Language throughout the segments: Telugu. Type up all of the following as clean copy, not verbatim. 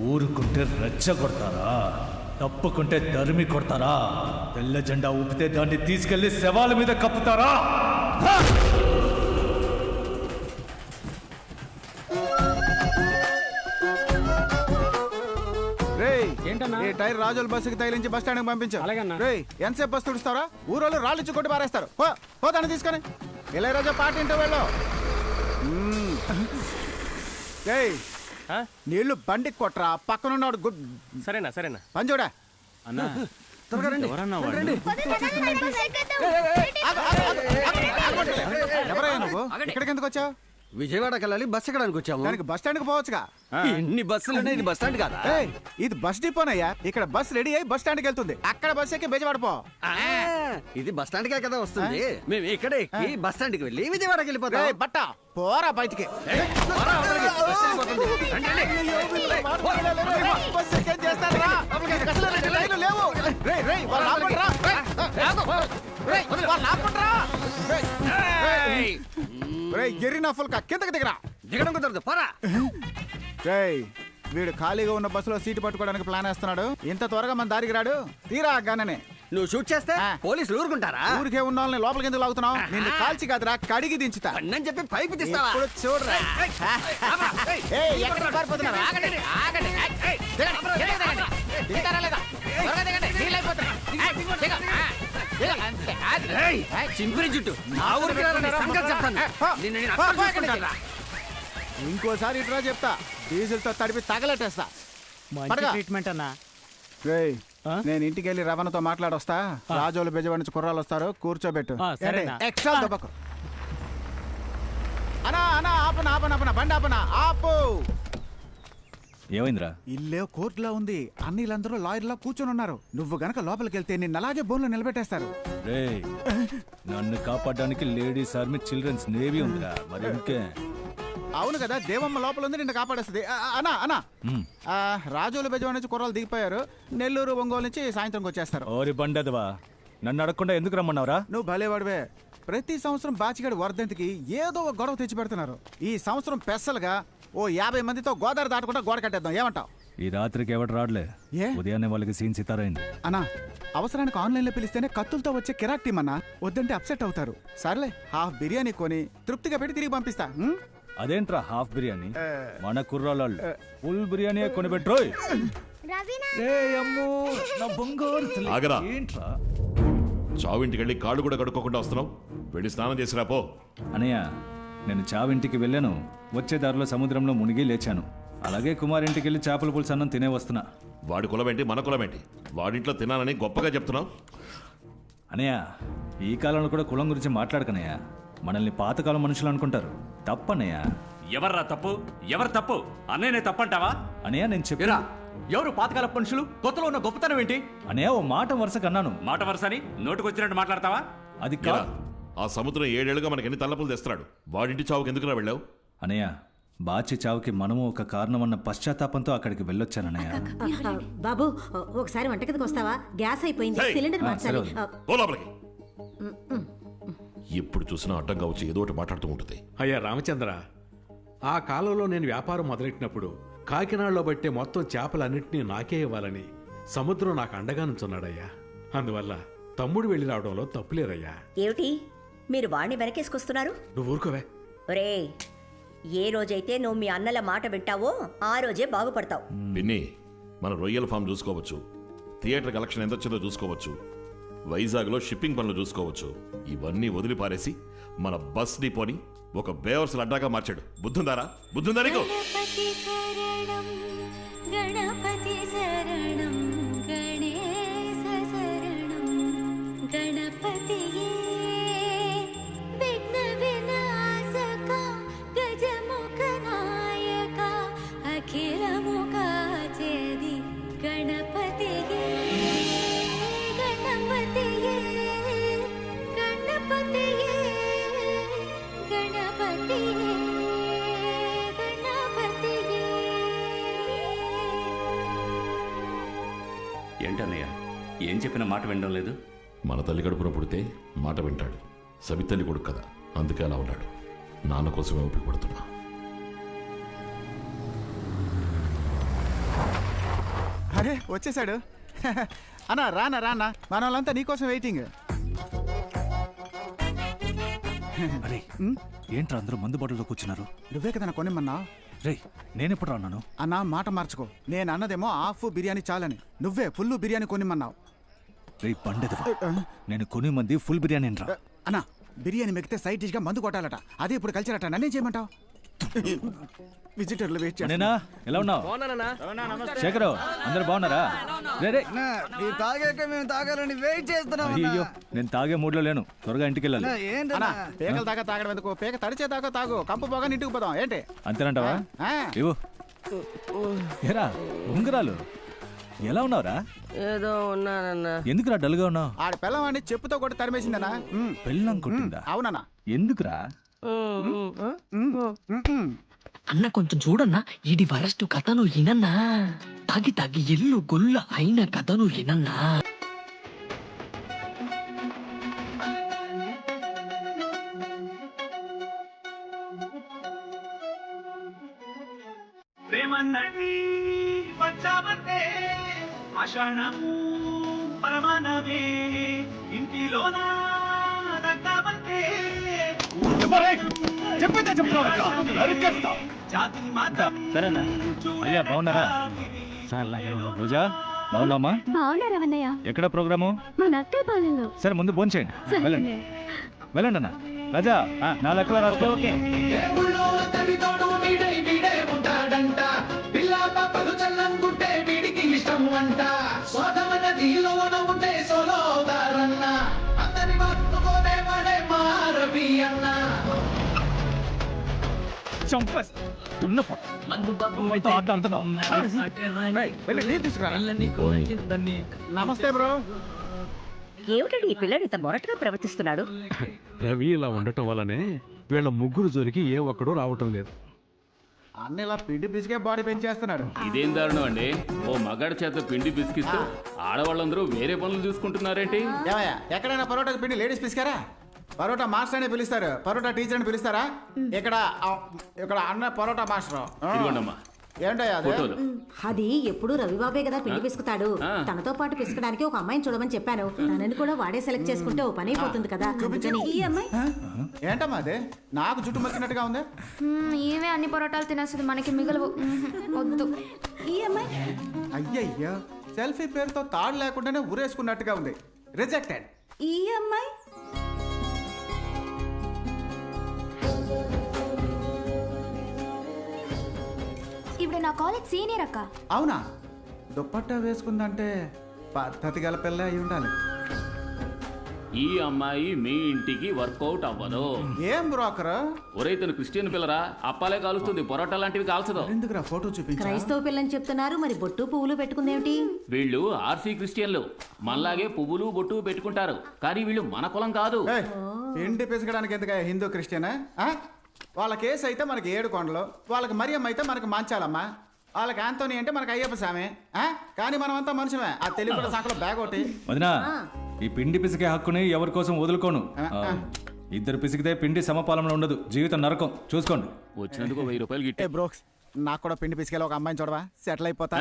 ఊరుకుంటే రెచ్చగొడతారా, తప్పుకుంటే దరిమి కొడతారా? తెల్ల జెండా ఊపితే దాన్ని తీసుకెళ్లి శవాల మీద కప్పుతారా? ఈ టైర్ రాజుల బస్సుకి తగిలించి బస్ స్టాండ్ పంపించు. ఎంతసేపు బస్సు తుడుస్తారా? ఊరోళ్ళు రాళ్ళు కొట్టి పారేస్తారు. పోతాను తీసుకొని ఇళయరాజా పాట ఇంటో వెళ్ళు. నీళ్లు బండికి కొట్రా, పక్కనున్నాడు. సరేనా సరేనా పని చూడా అన్నా. ఎవరయ్యా నువ్వు? ఇక్కడికి ఎందుకు వచ్చావు? విజయవాడకి వెళ్ళాలి, బస్ ఎక్కడానికి వచ్చాము. దానికి బస్ స్టాండ్ కి పోవచ్చుగా. ఎన్ని బస్సులు ఇది బస్ స్టాండ్ కాదా? ఇది బస్ డిపోనయ్యా. ఇక్కడ బస్ రెడీ అయ్యి బస్ స్టాండ్ కి వెళ్తుంది. అక్కడ బస్ ఎక్కి బెజవాడ పో. ఇది బస్ స్టాండ్ కే కదా వస్తుంది. మేము ఇక్కడ ఎక్కి బస్ స్టాండ్ కి వెళ్ళి విజయవాడకి వెళ్ళిపోతాం. బట్ట పోరా బయటికి. కిందకి దిగరా. దిగడం కుదరదు, పోరా. వీడు ఖాళీగా ఉన్న బస్సులో సీటు పట్టుకోవడానికి ప్లాన్ వేస్తున్నాడు. ఇంత త్వరగా మన దారికి రాడు. తీరా గాననే నువ్వు షూట్ చేస్తే పోలీసులు ఊరుకుంటారా? ఊరికే ఉన్న వాళ్ళని లోపలికి ఎందుకు లాగుతున్నావు? నిన్ను కాల్చి కాదురా కడిగి దించుతా అని చెప్పి పైపు తీస్తావా? చూడరా చింపిరి జుట్టు ఇంకోసారి ఇట్రా చెప్తా. డీజిల్ తో తడిపి తగలెట్టేస్తా. ట్రీట్మెంట్ అన్నా. నేను ఇంటికి వెళ్ళి రవణతో మాట్లాడొస్తా. రాజోలు బెజవాడి నుంచి కుర్రాలు వస్తారు, కూర్చోబెట్టు. ఎక్స్ట్రా దొబ్బకు. అనా అనా ఆపనా ఆపనా ఆపనా బండి ఆపనా ఆపు. ఏమైందిరా? ఇల్లే కోర్టులో ఉంది. అన్నిలందరూ లాయర్లా కూర్చొని ఉన్నారు. నువ్వు గనక లోపలికి వెళ్తే నిన్ను అలాగే బోన్లో నిలబెట్టేస్తారు. నన్ను కాపాడడానికి లేడీస్ ఆర్మీ చిల్డ్రన్స్ నేవీ ఉందిరా. మరి ఇంకే. అవును కదా, దేవమ్మ లోపల ఉంది, నిన్ను కాపాడేస్తుంది. అనా అనా రాజోలు బెజవాడి నుంచి కుర్రాలు దిగిపోయారు. నెల్లూరు ఒంగోలు నుంచి సాయంత్రం వచ్చేస్తారు. ఓరి బండదవా, నన్ను అడగకుండా ఎందుకు రమ్మన్నావురా? నువ్వు భలేవాడివే. ప్రతి సంవత్సరం బాచిగాడి వర్ధంతికి ఏదో ఒక గొడవ తెచ్చి పెడుతున్నారు. ఈ సంవత్సరం పెసలుగా ఓ 50 మందితో గోదావరి దాటకుండా గోడ కట్టేద్దాం. ఏమంటావు? ఈ రాత్రికి ఎవడు రాడలే. ఉదయాన్నే వాళ్ళకి సీన్ సితారైంది. అన్నా అవసరానికి ఆన్లైన్ లో పిలిస్తేనే కత్తులతో వచ్చే కిరాక్ టీం అన్నా. వద్దంటే అప్సెట్ అవుతారు. సర్లే, హాఫ్ బిర్యానీ కొని తృప్తిగా పెట్టి తిరిగి పంపిస్తా. అదేంట్రా హాఫ్ బిర్యానీ? మన కుర్రాళ్ళు ఫుల్ బిర్యానీ కొనిపెట్రోయ్. ఏంట్రా చావింటికి వెళ్ళి కాళ్ళు కూడా కడుక్కోకుండా వస్తున్నావు? వెళ్ళి స్నానం చేసిరా పో. అనయ్య, నేను చావింటికి వెళ్ళాను. వచ్చే దారిలో సముద్రంలో మునిగి లేచాను. అలాగే కుమారింటికి వెళ్ళి చేపల పులుసు అన్నం తినే వస్తున్నా. వాడి కులమేంటి మన కులమేంటి? వాడింట్లో తినాలని గొప్పగా చెప్తున్నావు. అనయ్య, ఈ కాలంలో కూడా కులం గురించి మాట్లాడకనయ్యా. మనల్ని పాతకాలం మనుషులు అనుకుంటారు. తప్పనయ్యా. ఎవర్రా తప్పు? ఎవరు తప్పు? అన్నయ్యనే తప్పంటావా? అనయ్య, నేను చెప్పిరా. ఎవరు పాతకాల మనుషులు? కొత్తలో ఉన్న గొప్పతనం ఏంటి? అనయ్య, ఓ మాట వరుస కన్నాను. మాట వరుసని నోటుకొచ్చినట్టు మాట్లాడతావా? అది కాదు. ఆ సముద్రం 7 ఏళ్లుగా మనకి ఎన్ని తల్లపులు తెస్తున్నాడు. వాడింటి చావుకి ఎందుకురా వెళ్ళావు? అనయ్య, బాచి చావుకి మనము ఒక కారణం అన్న పశ్చాత్తాపంతో అక్కడికి వెళ్ళొచ్చానన్నయ్య. బాబు, ఒకసారి వంటగదికి వస్తావా? గ్యాస్ అయిపోయింది, సిలిండర్ మార్చాలి. ఎప్పుడు చూసినా అడ్డంగా వచ్చి ఏదో ఒకటి మాట్లాడుతూ ఉంటుంది. అయ్యా రామచంద్ర, ఆ కాలంలో నేను వ్యాపారం మొదలెట్టినప్పుడు కాకినాడలో బట్టే మొత్తం చేపలన్నింటినీ నాకే ఇవ్వాలని సముద్రం నాకు అండగా నుంచున్నాడయ్యా. అందువల్ల తమ్ముడు వెళ్ళి రావడంలో తప్పులేదయ్యా. ఏమిటి మీరు వాడిని వెనకేసుకొస్తున్నారు? నువ్వు ఊరుకోవే. ఒరే, ఏ రోజైతే నువ్వు మీ అన్నల మాట వింటావో ఆ రోజే బాగుపడతావు. పిన్ని, మన రొయ్యల ఫామ్ చూసుకోవచ్చు, థియేటర్ కలెక్షన్ ఎంత వచ్చిందో చూసుకోవచ్చు, వైజాగ్లో షిప్పింగ్ పనులు చూసుకోవచ్చు. ఇవన్నీ వదిలి పారేసి మన బస్ డిపోని ఒక బేవర్స్ అడ్డాగా మార్చాడు. బుద్ధుందారా? బుద్ధుందా నీకు? ఏంటన్నయ్య, ఏం చెప్పినా మాట వినడం లేదు? మన తల్లి కడుపున పుడితే మాట వింటాడు. సవితల్లి కొడుకు కదా, అందుకే అలా ఉన్నాడు. నాన్న కోసమే ఓపిక పడుతున్నా. వచ్చేసాడు. అన్నా రానా మన వాళ్ళంతా నీకోసం వెయిటింగ్. అరే ఏంట్రా అందరూ మందు బాటల్లో కూర్చున్నారు? నువ్వే కదా కొనిమ్మన్నా. రే నేనెప్పుడు అన్నాను? అన్నా మాట మార్చుకో. నేను అన్నదేమో హాఫ్ బిర్యానీ చాలని, నువ్వే ఫుల్ బిర్యానీ కొనిమ్మన్నావు. రే పండేది నేను కొని మంది ఫుల్ బిర్యానీ రా. అన్నా బిర్యానీ మెక్కితే సైడ్ డిష్ గా మందు కొట్టాలట. అదే ఇప్పుడు కలిసిరట. నన్నేం చేయమంటావు? విజిటర్లు వెయిట్ నేనా ఎలా ఉన్నావు? శేఖరు అందరు బాగున్నారా? రే తాగాక మేము తాగాలని వెయిట్ చేస్తున్నాం. అయ్యో నేను తాగే మూడ్లో లేను, త్వరగా ఇంటికి వెళ్ళాలి. పేకల దాకా తాగడం ఎందుకు? పేక తడిచే దాకా తాగు, కంపు పోగా ఇంటికి పోదాం. ఏంటి అంతేనంటావా? ఇవ్వు. ఏరా ఉంగరాలు ఎలా ఉన్నావురా? ఏదో ఉన్నానన్నా. ఎందుకురా డల్గా ఉన్నావు? ఆడ పిల్లవాడిని చెప్పుతో కొట్టి తరిమేసిందనా? పెళ్ళం కొట్టిందా? అవునన్నా. ఎందుకురా? అన్న కొంచెం చూడన్నా, ఇది వరస్ట్ కథను వినన్నా. తాగి తాగి ఇల్లు గొల్ల అయిన కథను వినన్నా. ప్రేమన్నది వచ్చామంటే ఆషాఢము పరమానమే ఇంటిలోన దగ్గమంటే జాతి మాత్రం సరేనా అయ్యా బాగున్నారా? రోజా బాగున్నామా? బాగున్నారవన్నయ్య. ఎక్కడ ప్రోగ్రాము? మా నక్కే పాలెంలో. సరే ముందు ఫోన్ చేయండి. వెళ్ళండి వెళ్ళండి అన్న. రాజా నా లెక్కల రాసుకో. ఓకే ఉంటాడంట పిల్ల పాపలు చల్లంగుంటే వీడికి ఇష్టం అంట. సోదమనదిలోన ఉంటే సోలోదారన్న అందరి పట్టుకోనే వాడే మారవి అన్న. నమస్తే బ్రో. ఏమిటండి ఈ పిల్లడు ఇంత మొరటుగా ప్రవర్తిస్తున్నాడు? రవి ఇలా ఉండటం వల్లనే వీళ్ళ ముగ్గురు జోలికి ఏ ఒక్కడూ రావటం లేదు. అన్న ఇలా పిండి పిసికే బాడీ పెంచేస్తున్నాడు. ఇదేం దారుణం అండి? ఓ మగాడి చేత పిండి పిసికిస్తూ ఆడవాళ్ళందరూ వేరే పనులు చూసుకుంటున్నారేంటి? ఏమయ్యా ఎక్కడైనా పరోటాకి పిండి లేడీస్ పిసికారా? పరోటా మాస్టర్ అనే పిలుస్తారు, పరోటా టీచర్ అని పిలుస్తారా? ఇక్కడ అన్న పరోటా మాస్టర్. ఇదిగోండమ్మా ఏంటయ్యా అది? ఫోటోలు. అది ఎప్పుడు రవిబాబే కదా పిండి పిసుకుతాడు. తనతో పాటు పిసకడానికి ఒక అమ్మాయిని చూడమని చెప్పాను. తనని కూడా వాడే సెలెక్ట్ చేసుకుంటే ఓ పని అయిపోతుంది కదా. అందుకని ఈ అమ్మాయి. ఏంటమ్మా అదే? నాకు చుట్టూ మచ్చినట్టుగా ఉంది. ఈమె అన్ని పొరోటాలు తినేస్తుంది, మనకి మిగలవు. వద్దు. ఈ అమ్మాయి. అయ్యయ్యో సెల్ఫీ పేరుతో తాడు లేకుండానే ఊరేసుకున్నట్టుగా ఉంది. రిజెక్టెడ్. ఈ అమ్మాయి. ఇప్పుడు నా కాలేజ్ సీనియర్ అక్క. అవునా? దుప్పట్టా వేసుకుందంటే పద్ధతి గల పిల్ల అయి ఉండాలి. ఈ అమ్మాయి మీ ఇంటికి వర్కౌట్ అవ్వదు. ఏం బ్రోకర్? ఒరే తను క్రిస్టియన్ పిల్లరా, అప్పాలే కాలుస్తుంది, పొరోటా లాంటివి కాల్చదు. ఎందుకురా ఫోటో చూపించా? క్రైస్తవ పిల్లని చెప్తున్నారు, మరి బొట్టు పువ్వులు పెట్టుకుందేమిటి? వీళ్ళు ఆర్సీ క్రిస్టియన్లు, మనలాగే పువ్వులు బొట్టు పెట్టుకుంటారు, కానీ వీళ్ళు మన కులం కాదు. పిండి పిసకడానికి ఎందుక హిందూ క్రిస్టియనా? వాళ్ళ కేసు అయితే మనకి 7 కొండలు, వాళ్ళకి మరియమ్మ అయితే మనకి మంచాలమ్మ, వాళ్ళకి ఆంటోనీ అంటే మనకి అయ్యప్ప స్వామి. కానీ మనం అంతా మనుషులమే. ఆ తెలుగు కూడా సాకలో బ్యాగ్ ఒకటి. వదినా ఈ పిండి పిసికే హక్కుని ఎవరి కోసం వదులుకోను. ఇద్దరు పిసికితే పిండి సమపాలంలో ఉండదు, జీవితం నరకం. చూసుకోండి. వచ్చినందుకు 1000 రూపాయలు గిట్టే. బ్రోక్స్ నాకు కూడా పిండి పిసికేలా ఒక అమ్మాయిని చూడవా? సెటిల్ అయిపోతా.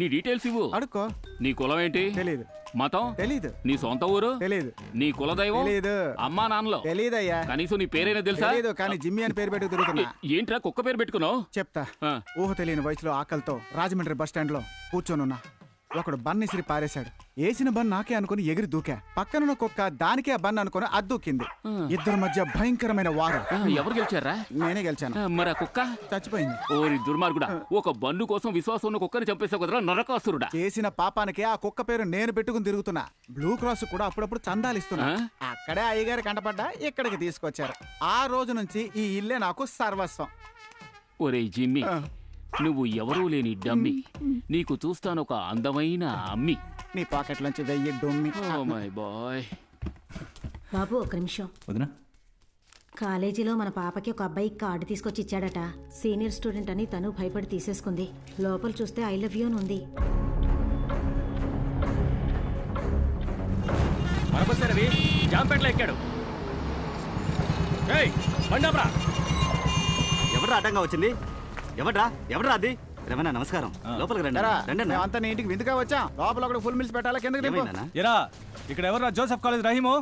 నీ డీటెయిల్స్ ఇవ్వు. అడుక్కో. నీ కులం ఏంటి? తెలీదు. మతం తెలీదు. నీ సొంత ఊరు తెలీదు. నీ కులదైవం తెలీదు. అమ్మా నాన్నలో తెలీదయ్యా. కనీసం నీ పేరైనా తెలుసా? తెలీదు, కానీ జిమ్మి అని పేరు పెట్టుకు తిరుగుతున్నా. ఏంట్రా కుక్క పేరు పెట్టుకున్నావు? చెప్తా. ఊహ తెలియని వయసులో ఆకలితో రాజమండ్రి బస్ స్టాండ్ లో కూర్చొనున్నా. ఒకడు బన్ ఇసిరి పారేశాడు. వేసిన బన్ నాకే అనుకుని ఎగిరి దూకా. పక్కనున్న కుక్క దానికే ఆ బన్ అనుకుని అద్దూకింది. ఇద్దరి మధ్య భయంకరమైన వారు. ఎవరు గెలిచారా? నేనే గెలిచాను. మరి ఆ కుక్క చచ్చిపోయింది. ఓరి దుర్మార్గుడా, ఒక బండు కోసం విశ్వాసం ఉన్న కుక్కని చంపేసావు కదరా నరకాసురుడా. చేసిన పాపానికి ఆ కుక్క పేరు నేను పెట్టుకుని తిరుగుతున్నా. బ్లూ క్రాస్ కూడా అప్పుడప్పుడు చందాలిస్తున్నా. అక్కడే అయ్యగారి కంటపడ్డా, ఇక్కడికి తీసుకొచ్చారు. ఆ రోజు నుంచి ఈ ఇల్లే నాకు సర్వస్వం. ఒరే జిమ్మి, నువ్వు ఎవరూ లేని డమ్మి, నీకు చూస్తాను ఒక అందమైన అమ్మి. నీ పాకెట్ నుంచి 1000 డొమ్మి. Oh my boy. బాబు ఒక నిమిషం. వదినా కాలేజీలో మన పాపకి ఒక అబ్బాయి కార్డు తీసుకొచ్చి ఇచ్చాడట. సీనియర్ స్టూడెంట్ అని తను భయపడి తీసేసుకుంది. లోపల చూస్తే ఐ లవ్ యూ అని ఉంది. జాంపేటలో ఎక్కాడు. ఎవరు అడ్డంగా వచ్చింది? ఎవడ్రా అది? రమణ నమస్కారం లోపలికి రండి ఎరా, రండి అన్న. మేమంతా నీ ఇంటికి విందుగా వచ్చాం లోపల ఒకటి ఫుల్ మిల్స్ పెట్టాలా కిందకి దింపు. ఏమైందన్నా? ఎరా ఇక్కడ ఎవరు జోసెఫ్ కాలేజ్ రహీము